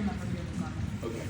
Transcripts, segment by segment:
Okay.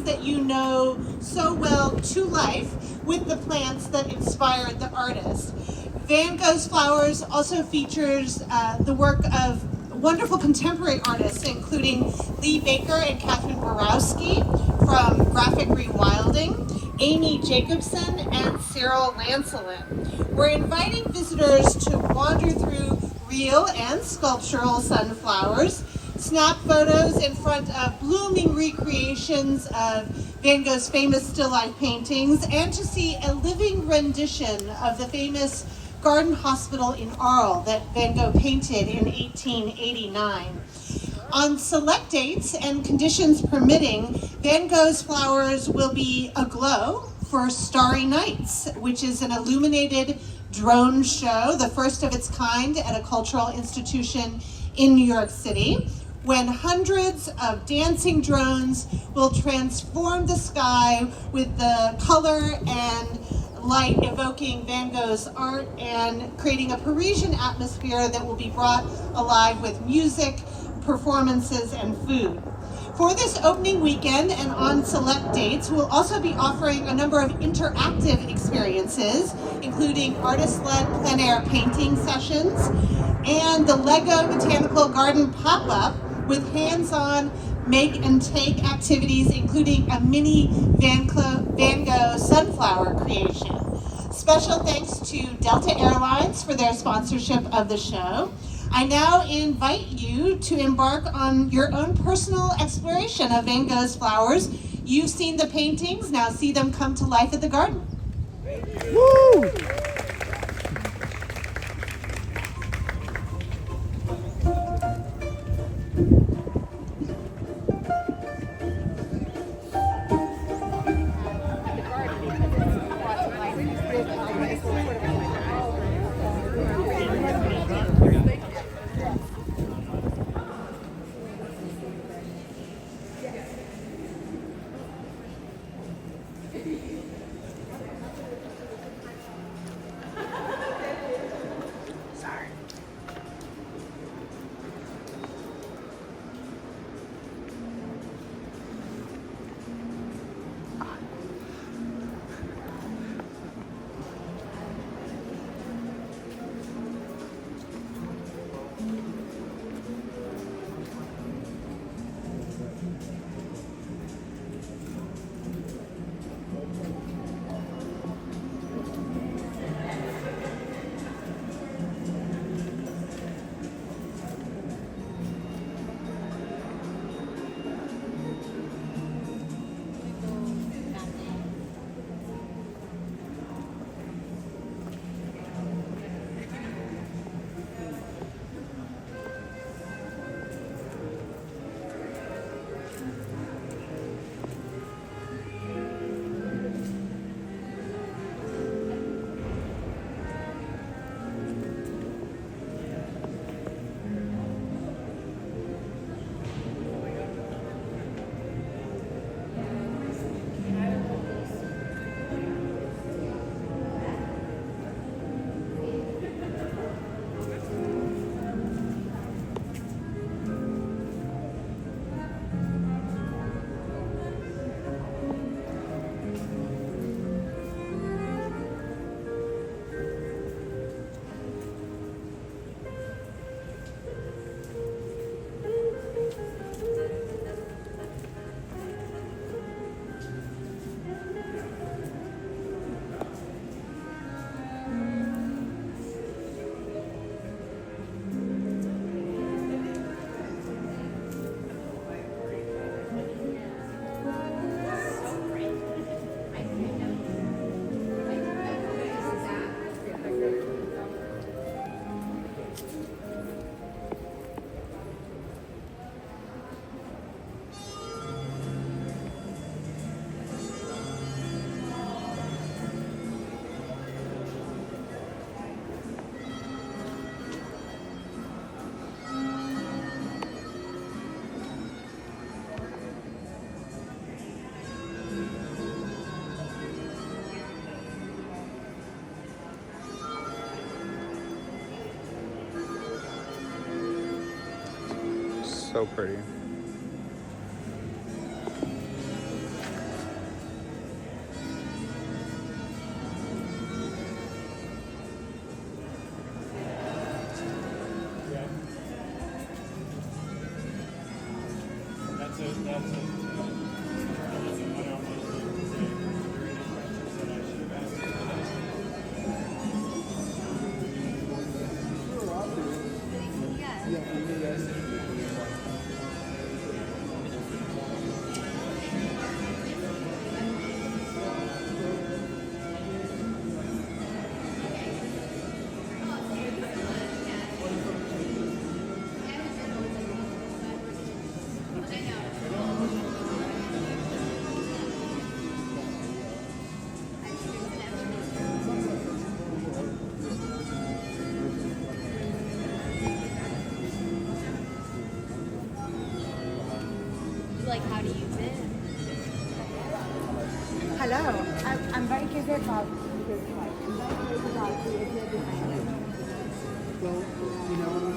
That you know so well to life with the plants that inspired the artist. Van Gogh's Flowers also features the work of wonderful contemporary artists, including Lee Baker and Catherine Borowski from graphic Rewilding, Amy Jacobson, and Cyril Lancelin. We're inviting visitors to wander through real and sculptural sunflowers, snap photos in front of blooming recreations of Van Gogh's famous still life paintings, and to see a living rendition of the famous garden hospital in Arles that Van Gogh painted in 1889. On select dates and conditions permitting, Van Gogh's Flowers will be aglow for Starry Nights, which is an illuminated drone show, the first of its kind at a cultural institution in New York City, when hundreds of dancing drones will transform the sky with the color and light evoking Van Gogh's art and creating a Parisian atmosphere that will be brought alive with music, performances, and food. For this opening weekend and on select dates, we'll also be offering a number of interactive experiences, including artist-led plein air painting sessions and the Lego Botanical Garden pop-up with hands-on make and take activities, including a mini Van Gogh sunflower creation. Special thanks to Delta Airlines for their sponsorship of the show. I now invite you to embark on your own personal exploration of Van Gogh's Flowers. You've seen the paintings, now see them come to life at the garden. Woo! So pretty. Like how to use it? Hello, I'm very curious about this one. I'm very curious about the idea behind it. Well, you know, when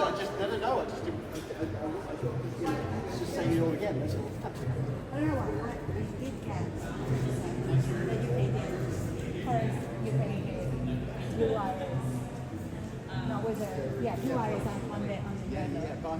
I just never know. It's just saying it all again. That's all. I don't know what I did get that you painted. First, you painted blue iris. No, with the blue iris on the yellow. Yeah, but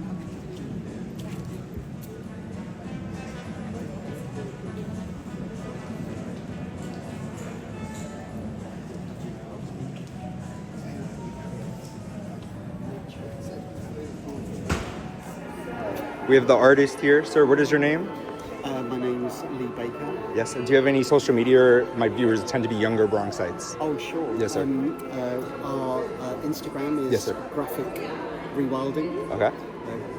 We have the artist here. Sir, what is your name? my name is Lee Baker. Yes, and do you have any social media? Or my viewers tend to be younger Bronxites. Oh, sure. Yes, sir. Our Instagram is Yes, sir. graphic rewilding. Okay.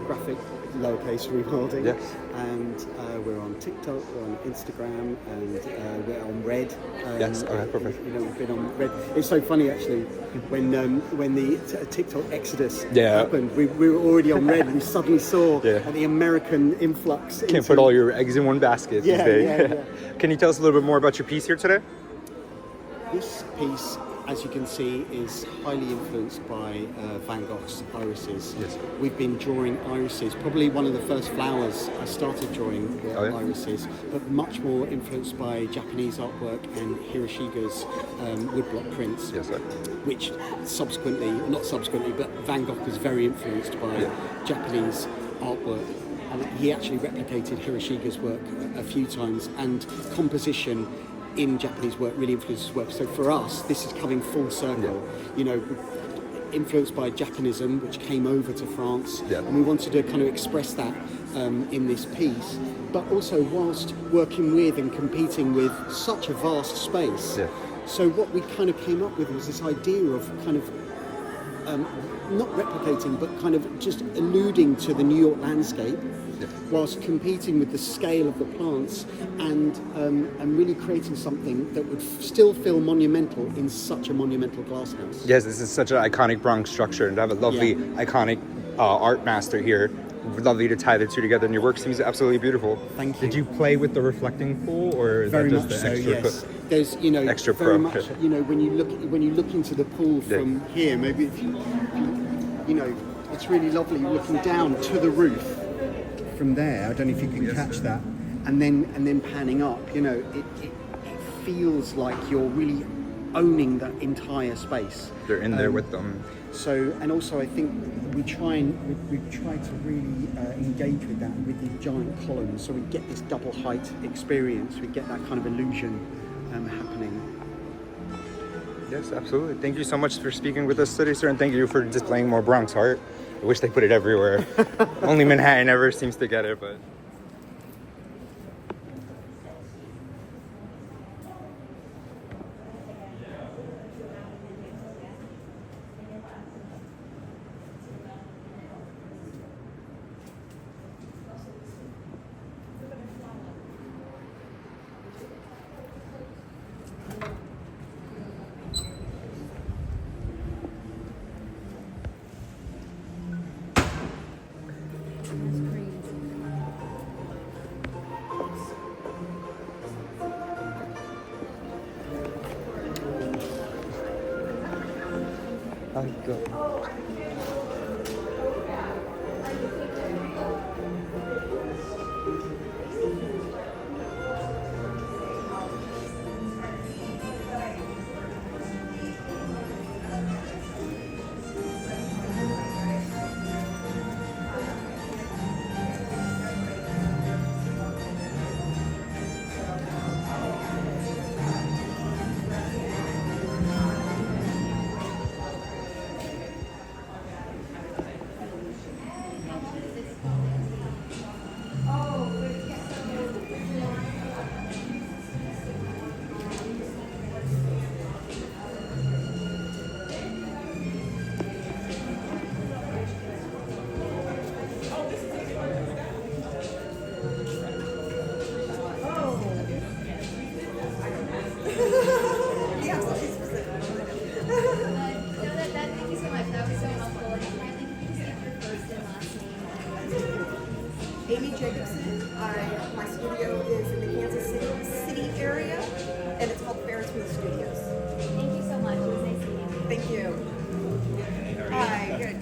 Graphic lowercase rewilding. Yes. And we're on TikTok, we're on Instagram, and we're on Red. Yes. Okay. Perfect. You know, we've been on Red. It's so funny actually when the TikTok exodus happened. We were already on Red, and we suddenly saw the American influx. Can't put all your eggs in one basket these days. Yeah. Can you tell us a little bit more about your piece here today? This piece, as you can see, is highly influenced by Van Gogh's irises. Yes. We've been drawing irises, probably one of the first flowers I started drawing were irises, but much more influenced by Japanese artwork and Hiroshige's woodblock prints. Yes, sir. Which not subsequently, but Van Gogh was very influenced by Japanese artwork. And he actually replicated Hiroshige's work a few times, and composition in Japanese work really influences his work. So for us, this is coming full circle. You know, influenced by Japanism, which came over to France, and we wanted to kind of express that in this piece, but also whilst working with and competing with such a vast space. So what we kind of came up with was this idea of kind of not replicating, but kind of just alluding to the New York landscape, whilst competing with the scale of the plants, and really creating something that would still feel monumental in such a monumental glasshouse. Yes, this is such an iconic Bronx structure, and to have a lovely, iconic art master here. Lovely to tie the two together, and your work seems absolutely beautiful. Thank you. Did you play with the reflecting pool, or is Very that just much the so, extra? yes. There's, you know, extra very pro. much, you know, when you look into the pool from here, maybe if you know, it's really lovely looking down to the roof from there. I don't know if you can catch that, and then panning up. You know, it feels like you're really owning that entire space. They're in there with them. So, and also I think we try to really engage with that with these giant columns, so we get this double height experience. We get that kind of illusion happening. Yes, absolutely. Thank you so much for speaking with us today, sir, and thank you for displaying more Bronx art. I wish they put it everywhere. Only Manhattan ever seems to get it, but... Go. Thank you so much. That was so helpful. And finally, can you just give your first and last name? Amy Jacobson. My studio is in the Kansas City area, and it's called Ferris Wheel Studios. Thank you so much. It was nice meeting you. Thank you. Hi, good.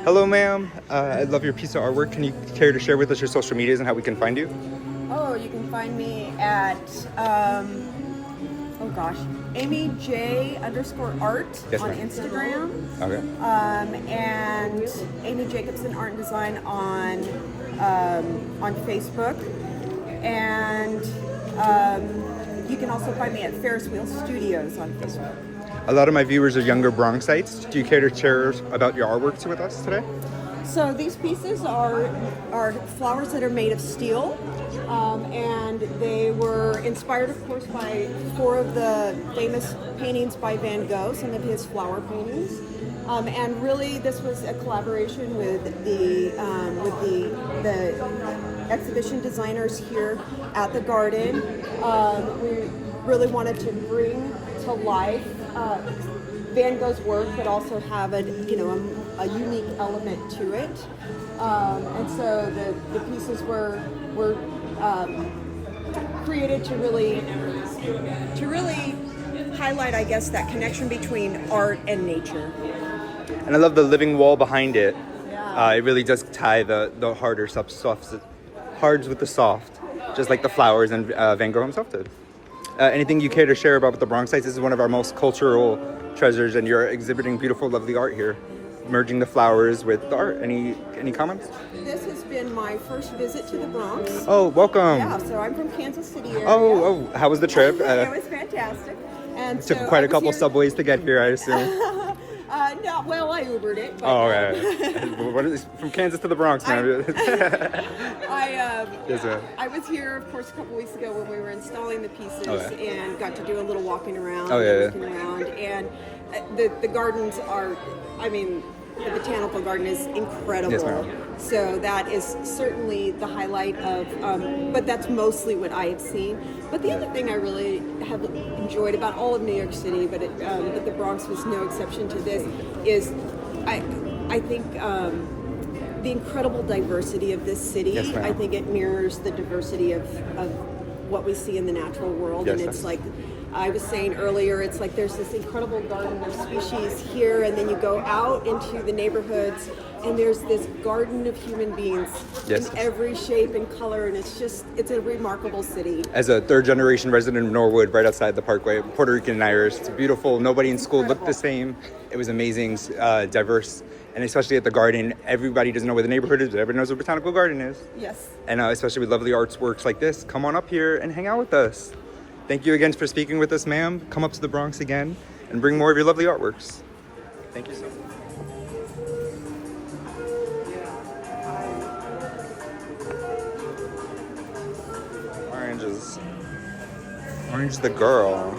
Hello, ma'am. I love your piece of artwork. Can you care to share with us your social medias and how we can find you? Oh, you can find me at, Amy J_art Yes, on ma'am. Instagram. Okay. And Amy Jacobson Art and Design on Facebook. And you can also find me at Ferris Wheel Studios on Facebook. A lot of my viewers are younger Bronxites. Do you care to share about your artwork with us today? So these pieces are flowers that are made of steel, and they were inspired, of course, by 4 of the famous paintings by Van Gogh, some of his flower paintings. And really, this was a collaboration with the exhibition designers here at the Garden. We really wanted to bring to life Van Gogh's work, but also have a unique element to it. And so the pieces were created to really highlight, I guess, that connection between art and nature. And I love the living wall behind it. Yeah. It really does tie the hards with the soft, just like the flowers and Van Gogh himself did. Anything you care to share about the Bronx sites? This is one of our most cultural treasures, and you're exhibiting beautiful, lovely art here, merging the flowers with the art. Any comments? This has been my first visit to the Bronx. Oh, welcome. Yeah, so I'm from Kansas City area. Oh, how was the trip? It was fantastic. And Took so quite I a was couple here- subways to get here, I assume. No, well, I Ubered it. But, Oh, right. What is from Kansas to the Bronx, man? I was here, of course, a couple weeks ago when we were installing the pieces, and got to do a little walking around. Looking around, and the gardens are, I mean, the botanical garden is incredible. Yes, ma'am. So that is certainly the highlight of, but that's mostly what I have seen. But the other thing I really have enjoyed about all of New York City, but the Bronx was no exception to this, is I think the incredible diversity of this city. Yes, ma'am. I think it mirrors the diversity of what we see in the natural world. Yes, And it's like I was saying earlier, it's like there's this incredible garden of species here, and then you go out into the neighborhoods, and there's this garden of human beings Yes. in every shape and color, and it's a remarkable city. As a third-generation resident of Norwood, right outside the Parkway, Puerto Rican and Irish, it's beautiful. Nobody in school looked the same. It was amazing, diverse, and especially at the Garden, everybody doesn't know where the neighborhood is, but everybody knows where Botanical Garden is. Yes. And especially with lovely artworks like this, come on up here and hang out with us. Thank you again for speaking with us, ma'am. Come up to the Bronx again and bring more of your lovely artworks. Thank you so much. Orange the girl.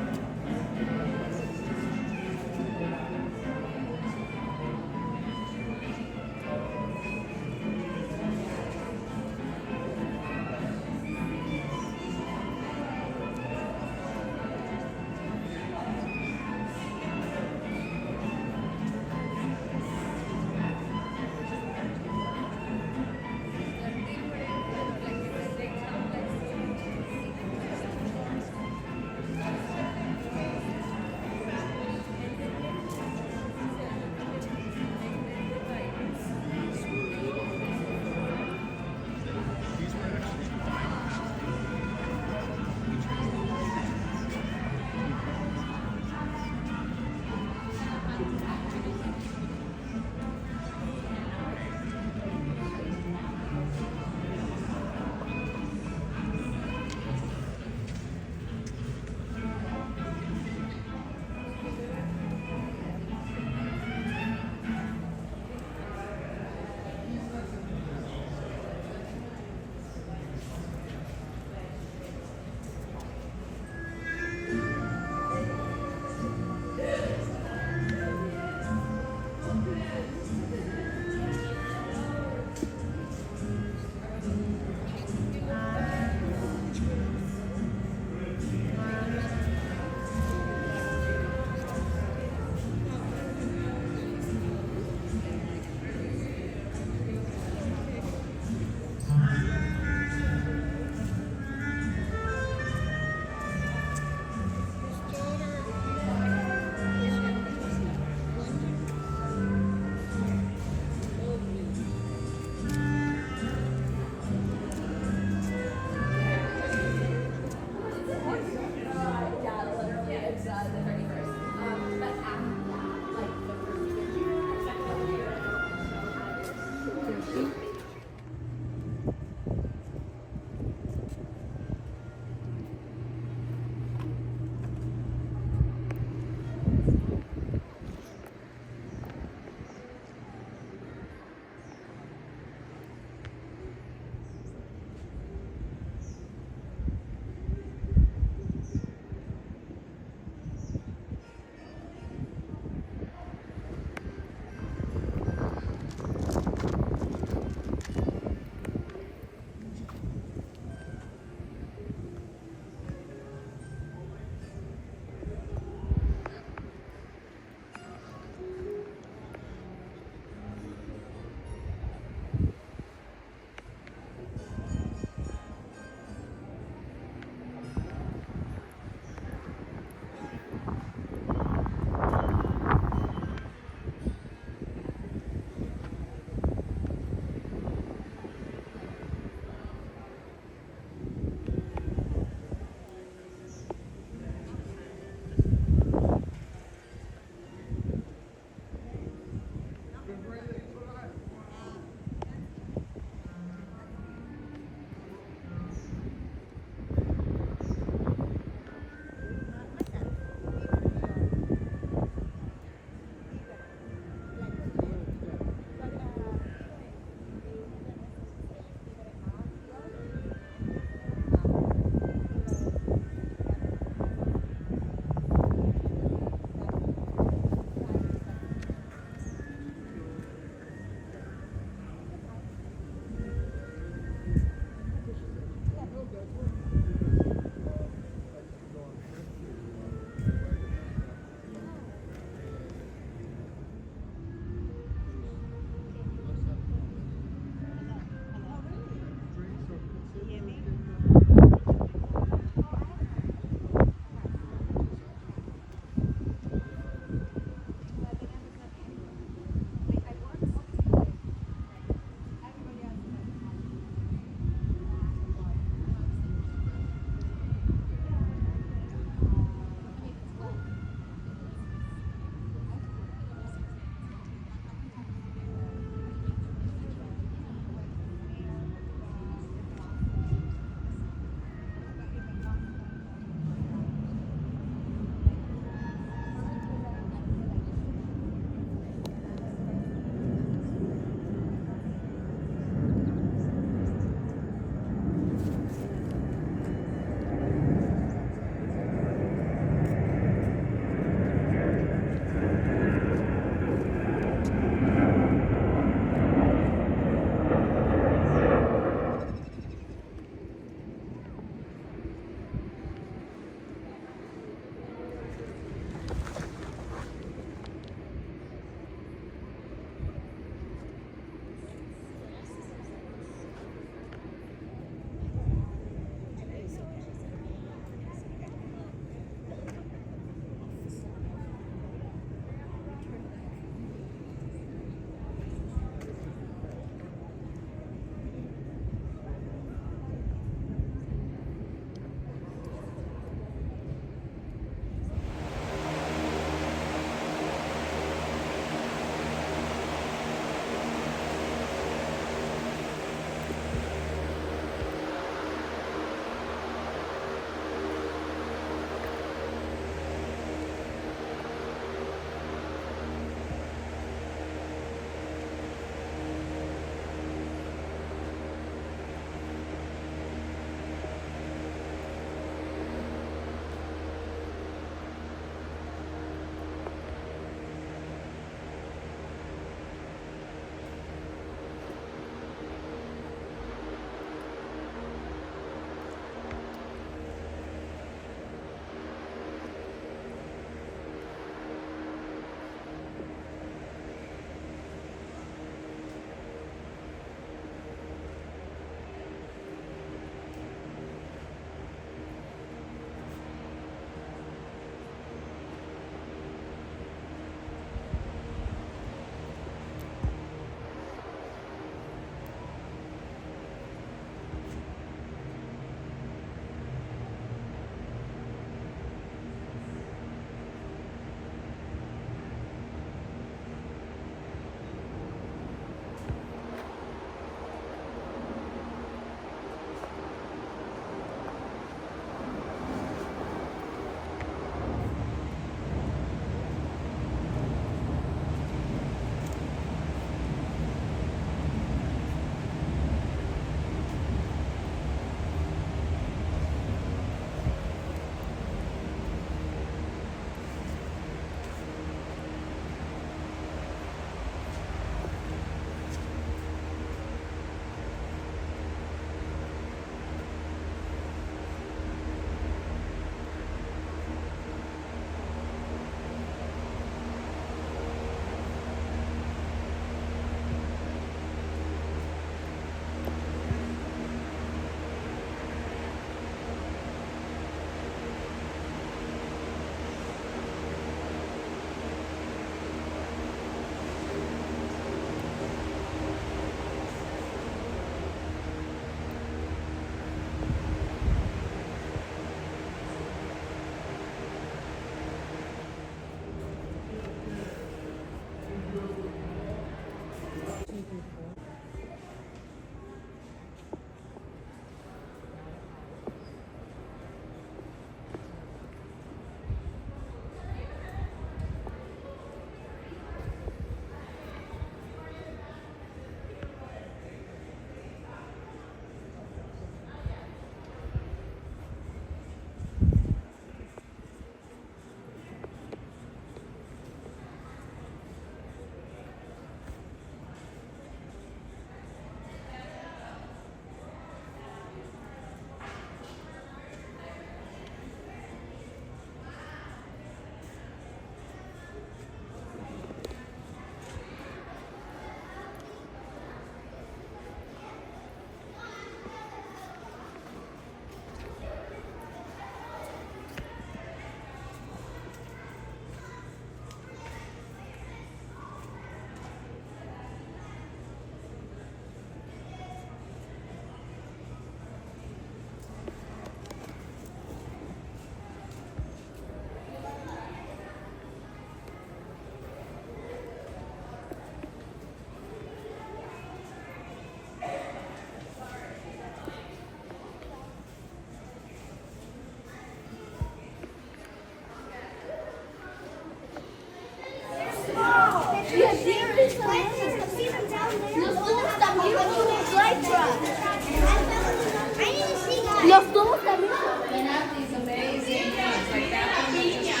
Los tubos también. They have these amazing ones, like that one we just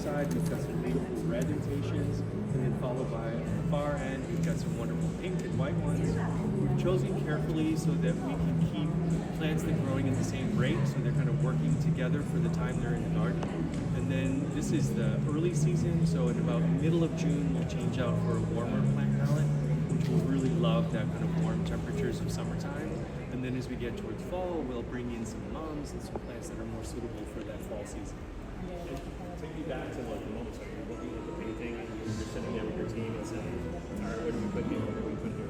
side, we've got some beautiful red imitations, and then followed by on the far end, we've got some wonderful pink and white ones. We've chosen carefully so that we can keep plants that are growing at the same rate, so they're kind of working together for the time they're in the garden. And then this is the early season, so in about middle of June, we'll change out for a warmer plant palette, which will really love that kind of warm temperatures of summertime. And then as we get towards fall, we'll bring in some mums and some plants that are more suitable for that fall season. Take me back to like the moment when you're looking at the painting and you're sitting there with your team and saying, all right, what do we put here? What do we put here?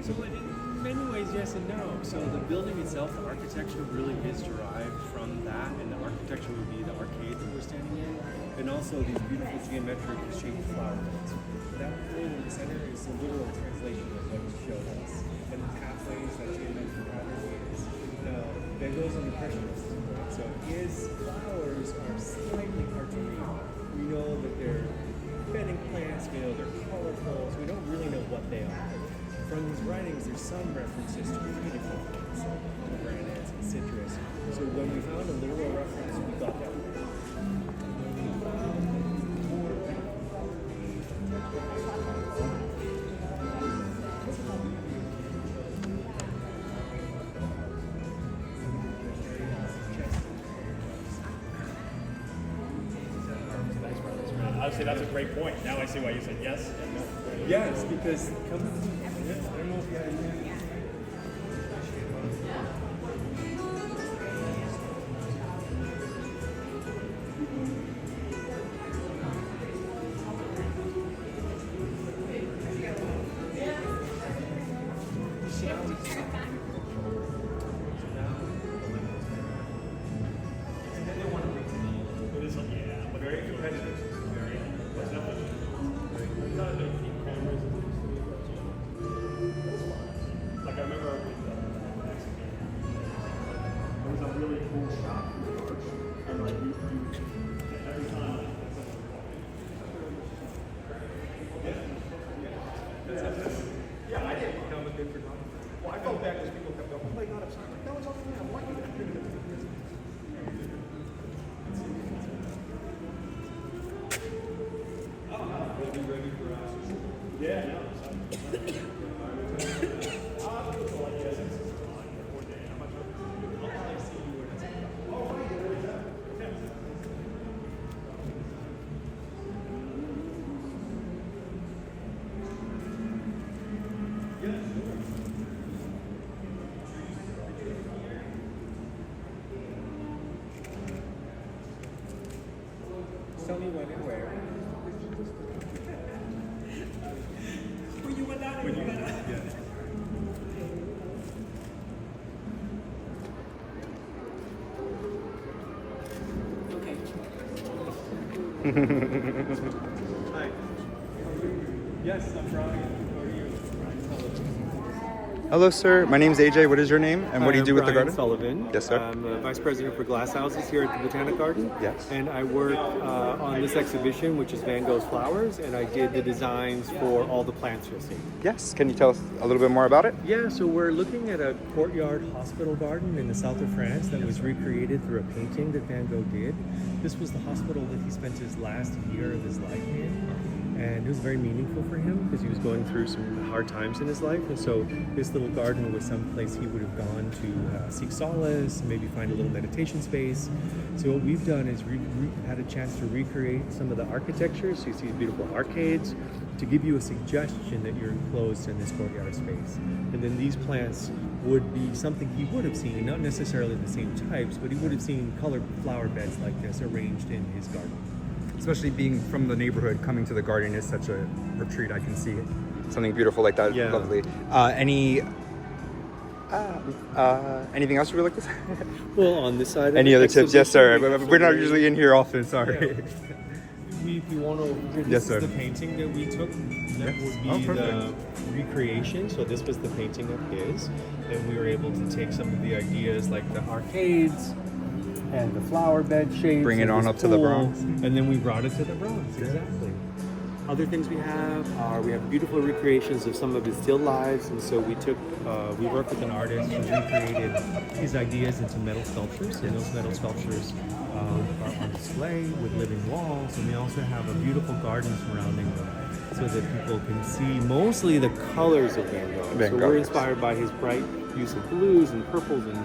So in many ways, yes and no. So the building itself, the architecture really is derived from that, and the architecture would be the arcade that we're standing in, and also these beautiful geometric shaped flower beds. That hole in the center is a literal translation of what you showed us, and the pathways that geometric pathways. Van Gogh's an impressionist, so his flowers are slightly hard to read. We know that they're bedding plants, we know they're colorful, so we don't really know what they are. From his writings, there's some references to beautiful plants, like pomegranates and citrus. So when we found a literal reference, we got that one. Obviously, that's a great point. Now I see why you said yes and no. Yes, because come with me. I don't know if you guys know. Very competitive. Very. What's that? Like I remember there was a really cool shot and like you every time yeah, I did. Well, I felt bad because people kept going, oh my god, I'm sorry. No, it's okay, I'm working. Ready for us. Yeah, no. Tell me when and where. When you went out, Hi. Yes, I'm Brian. How are you? Hello, sir. My name's AJ. What is your name? And what do you do with the garden? Sullivan. Yes, sir. I'm the Vice President for Glass Houses here at the Botanical Garden. Yes. And I work on this exhibition, which is Van Gogh's Flowers, and I did the designs for all the plants you'll see. Yes. Can you tell us a little bit more about it? Yeah, so we're looking at a courtyard hospital garden in the south of France that was recreated through a painting that Van Gogh did. This was the hospital that he spent his last year of his life in. And it was very meaningful for him because he was going through some hard times in his life. And so this little garden was some place he would have gone to seek solace, maybe find a little meditation space. So what we've done is had a chance to recreate some of the architecture. So you see beautiful arcades to give you a suggestion that you're enclosed in this courtyard space. And then these plants would be something he would have seen, not necessarily the same types, but he would have seen colored flower beds like this arranged in his garden. especially being from the neighborhood, coming to the garden is such a retreat. I can see something beautiful like that. Yeah. Lovely. Anything else you would like to say? Well, on this side. Any other tips? Yes, sir. exhibition, We're not usually in here often. Sorry. Yeah. If you want to, this Yes, is sir. the painting that we took. That Yes. would be Oh, the perfect. recreation. So this was the painting of his, and we were able to take some of the ideas like the arcades and the flower bed shapes. Bring it and on this up to the pool, Bronx. and then we brought it to the Bronx. Exactly. Other things we have beautiful recreations of some of his still lives, and so we worked with an artist who recreated his ideas into metal sculptures, and those metal sculptures are on display with living walls, and we also have a beautiful garden surrounding them, so that people can see mostly the colors of Van Gogh. Van So Gogh. we're inspired by his bright use of blues and purples and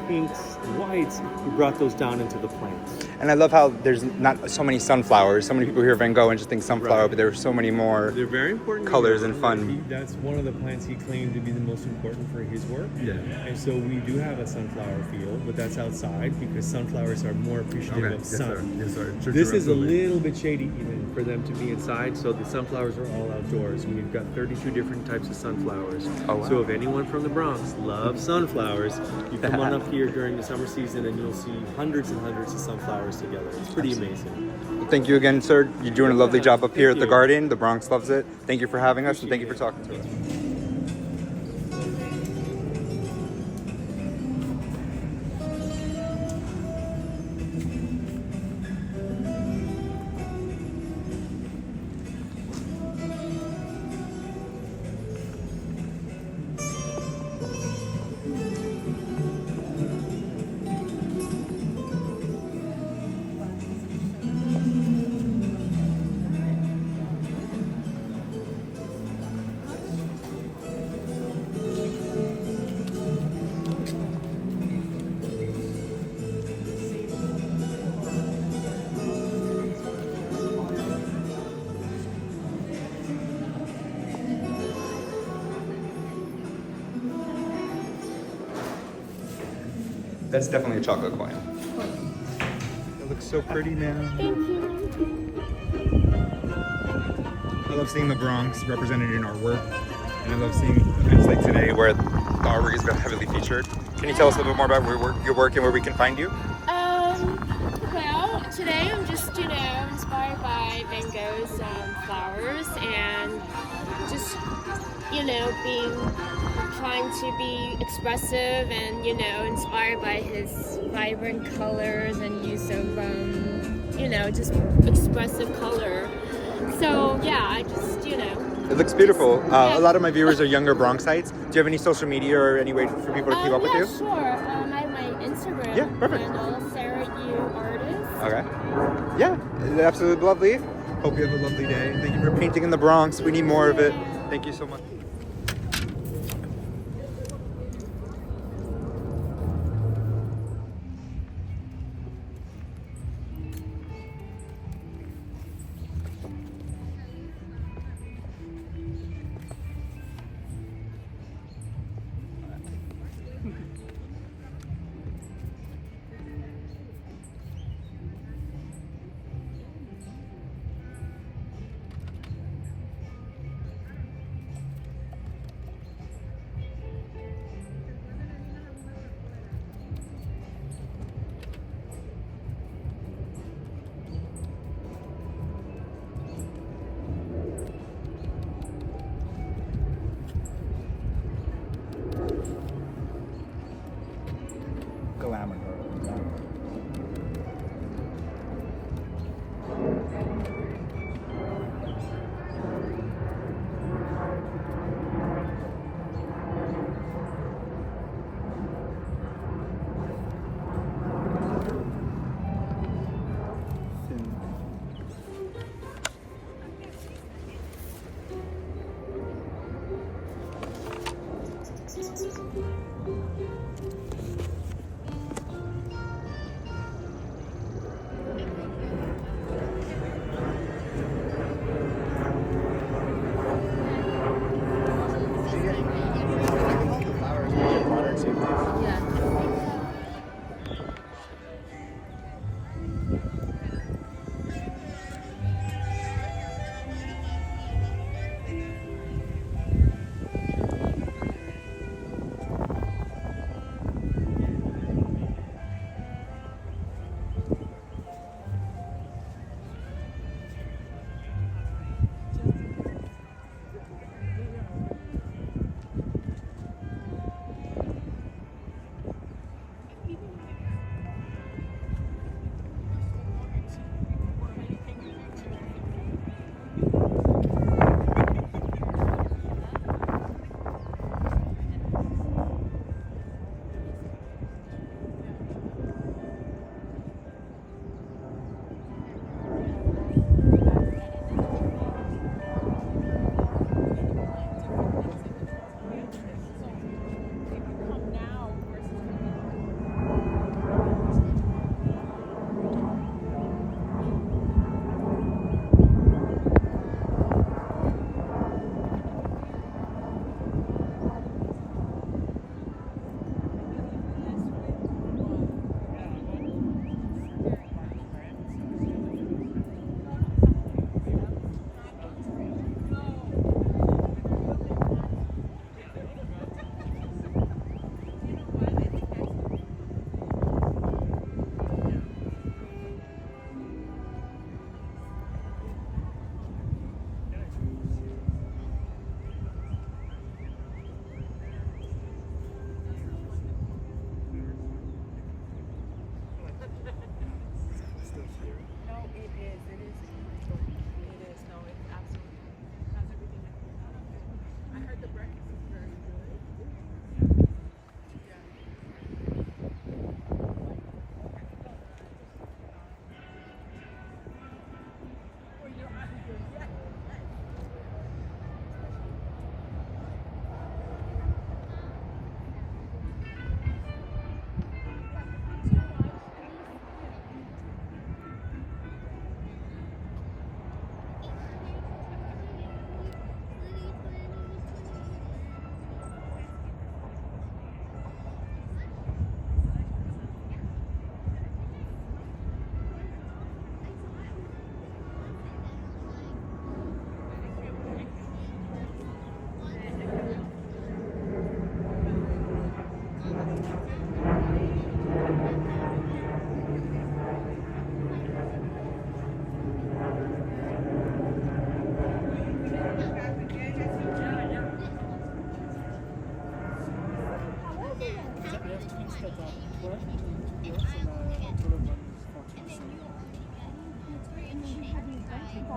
pinks and whites. We brought those down into the plants. And I love how there's not so many sunflowers. So many people hear Van Gogh and just think sunflower, Right. but there are so many more. They're very important. to Colors him. and fun. That's one of the plants he claimed to be the most important for his work. Yeah. And so we do have a sunflower field, but that's outside because sunflowers are more appreciative of sun. Yes, sir. This is a little bit shady even for them to be inside, so the sunflowers are all outdoors. We've got 32 different types of sunflowers. Oh, wow. So if anyone from the Bronx loves sunflowers, you come on up here during the summer season and you'll see hundreds and hundreds of sunflowers together. It's pretty amazing. Thank you again, sir. You're doing a lovely job up here at Thank the you. garden. The Bronx loves it. Thank you for having us, and thank you for Appreciate talking to us. That's definitely a chocolate coin. It looks so pretty, man. Thank you. I love seeing the Bronx represented in our work, and I love seeing events like today where the artwork is heavily featured. Can you tell us a little bit more about your work and where we can find you? Well, today I'm just, inspired by Van Gogh's flowers and just, trying to be expressive and, inspired by his vibrant colors and use of, just expressive color. So, yeah, I just, It looks beautiful. A lot of my viewers are younger Bronxites. Do you have any social media or any way for people to keep up with you? Sure. I have my Instagram Yeah, perfect. handle, Sarah U Artist. Okay. Yeah, absolutely lovely. Hope you have a lovely day. Thank you for painting in the Bronx. We need more of it. Thank you so much.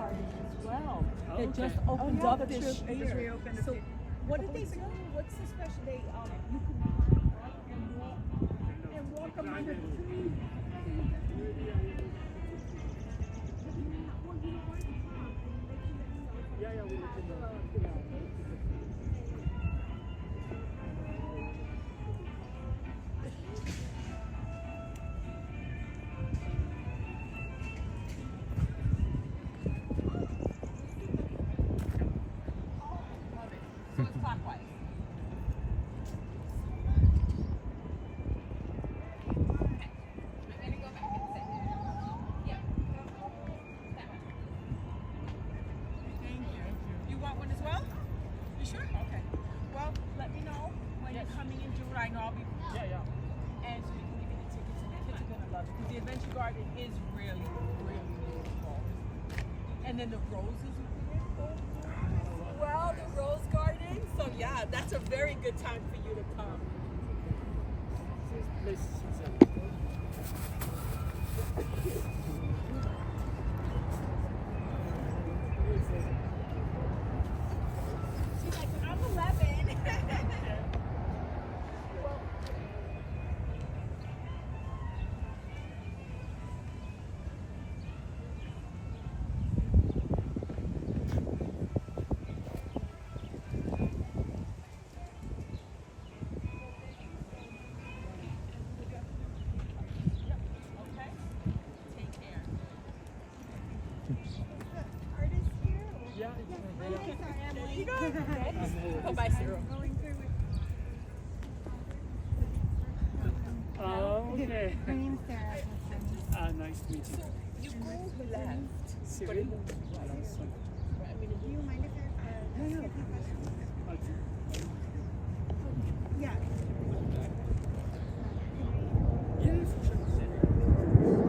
garden as well. Oh, It just okay. opened up this It just year. reopened a So few- what did they do? What's the special? They you can park and walk among the trees. Yeah, we looked in the. So it's clockwise. Okay. I'm gonna go back and sit. Yep. That one. Thank you. You want one as well? You sure? Okay. Well, let me know when you're coming in June. I know I'll be. Yeah. And so you can give me the tickets, and the kids are gonna love it because the Adventure Garden is really, really beautiful. And then the roses are beautiful. Well, the rose garden. So yeah, that's a very good time for you to come. This place is She's like, I'm 11. Okay. Take care. Yeah, There you go. Oh, bye, Cyril. Oh, okay. My name's Sarah. Nice to meet you. So you go left. Cyril Lancelin. Do you mind if I ask a few questions? Okay. Yeah. Yeah, for sure.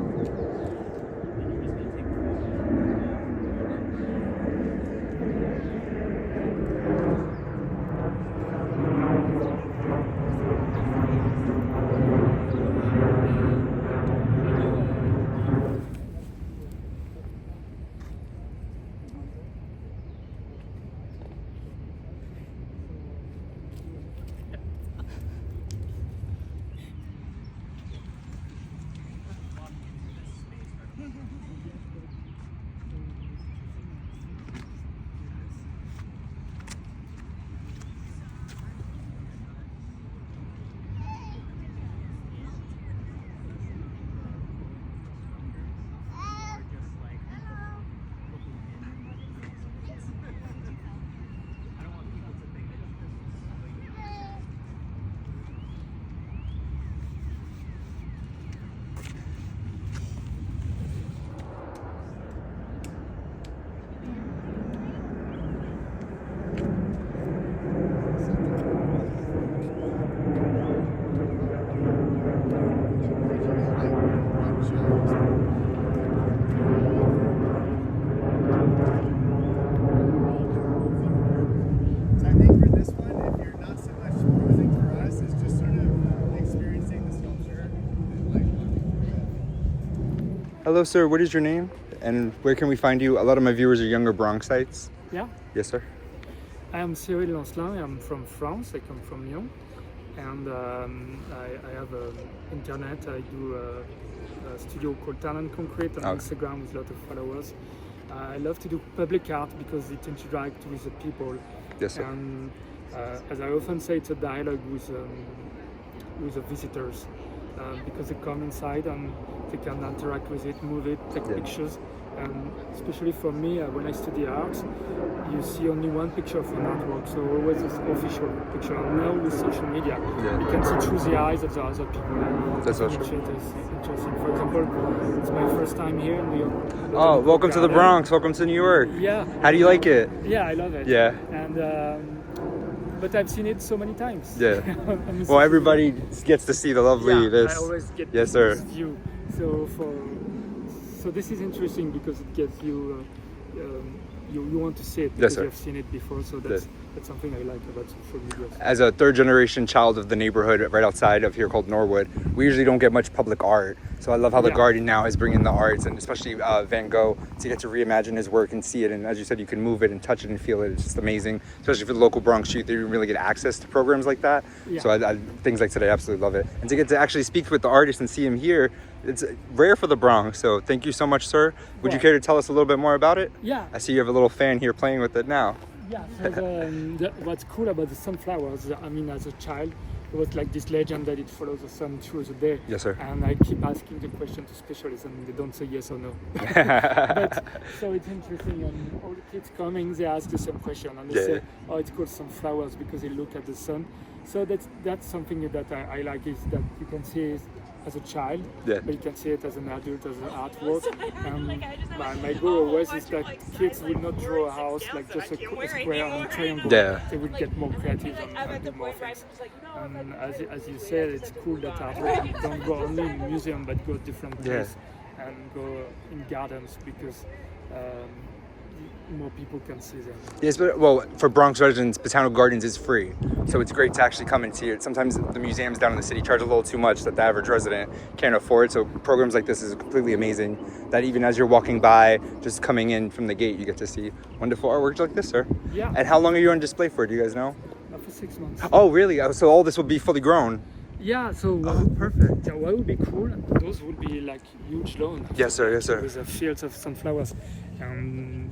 So I think for this one, if you're not so much posing for us, it's just sort of experiencing the sculpture and like walking through it. Hello, sir. What is your name? And where can we find you? A lot of my viewers are younger Bronxites. Yeah, Yes, sir. I am Cyril Lancelin. I'm from France. I come from Lyon, and I have internet. I do a studio called Talent Concrete on Okay. Instagram with a lot of followers. I love to do public art because it interacts with the people. Yes, sir. And as I often say, it's a dialogue with the visitors because they come inside and they can interact with it, move it, take Yeah. pictures. And especially for me, when I study art, you see only one picture of an artwork, so always this official picture. And now with social media, Yeah. you can see through the eyes of the other people. And That's so which true. is interesting. For example, it's my first time here in New York. Oh, welcome to the Garden. Bronx. Welcome to New York. Yeah. How do you like it? Yeah, I love it. Yeah. And but I've seen it so many times. Yeah. I'm Well, everybody gets to see the lovely yeah, this. I always get Yes, sir. this view. So this is interesting because it gives you you want to see it Yes, because sir. you've seen it before. So that's something I like about social media. As a third generation child of the neighborhood right outside of here called Norwood, we usually don't get much public art. So I love how the Yeah. garden now is bringing the arts, and especially Van Gogh, to get to reimagine his work and see it. And as you said, you can move it and touch it and feel it. It's just amazing, especially for the local Bronx youth. They didn't really get access to programs like that. Yeah. So things like today, I absolutely love it. And to get to actually speak with the artist and see him here, it's rare for the Bronx. So thank you so much, sir. Would you Right. care to tell us a little bit more about it? Yeah. I see you have a little fan here playing with it now. Yeah, so what's cool about the sunflowers, I mean, as a child, it was like this legend that it follows the sun through the day. Yes, sir. And I keep asking the question to specialists, and they don't say yes or no. But, so it's interesting, and all the kids coming, they ask the same question, and they say, oh, it's called sunflowers because they look at the sun. So that's something that I like, is that you can see it as a child, but you can see it as an adult, as an artwork. My goal always is that kids will not draw a house like just a square and a triangle. Yeah. They will get more creative and do more things. And as you said, it's cool that artwork don't go only in museum, but go different places and go in gardens, because more people can see them. Yes, but well, for Bronx residents, Botanical Gardens is free, so it's great to actually come and see it. Sometimes the museums down in the city charge a little too much that the average resident can't afford. So programs like this is completely amazing. That even as you're walking by, just coming in from the gate, you get to see wonderful artwork like this, sir. Yeah. And how long are you on display for? Do you guys know? For 6 months. Oh, really? So all this will be fully grown. Yeah, so perfect. So what would be cool? Those would be like huge lawns. Yes, sir. Yes, sir. With the fields of sunflowers.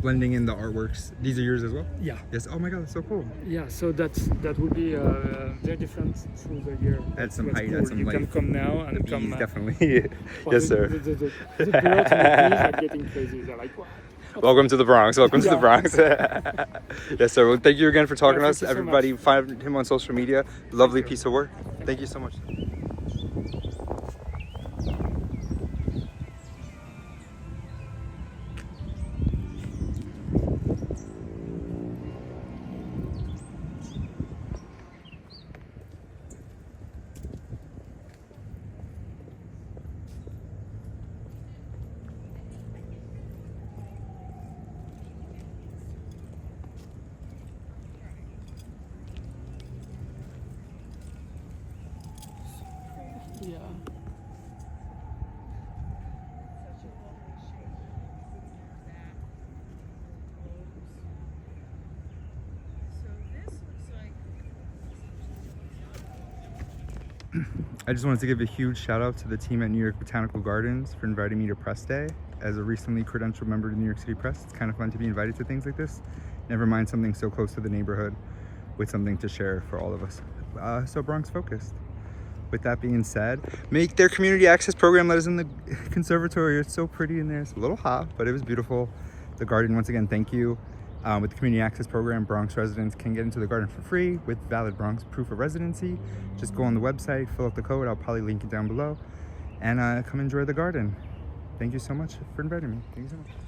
Blending in the artworks. These are yours as well? Yeah. Yes. Oh my God, that's so cool. Yeah, so that would be very different through the year. Add some What's height, cool. add some You life. can come now and The come. bees, definitely. Yes, sir. The birds and the bees are getting crazy. They're like, wow. Welcome to the Bronx. Welcome to the Bronx. Yes, sir. Well, thank you again for talking to thank us. you so Everybody, much. find him on social media. Lovely piece of work. Thank you so much. Yeah. I just wanted to give a huge shout out to the team at New York Botanical Gardens for inviting me to Press Day. As a recently credentialed member of the New York City Press, it's kind of fun to be invited to things like this. Never mind something so close to the neighborhood with something to share for all of us. So Bronx focused. With that being said, make their community access program let us in the conservatory. It's so pretty in there. It's a little hot, but it was beautiful. The garden, once again, thank you. With the community access program, Bronx residents can get into the garden for free with valid Bronx proof of residency. Just go on the website, fill out the code. I'll probably link it down below, and come enjoy the garden. Thank you so much for inviting me. Thank you so much.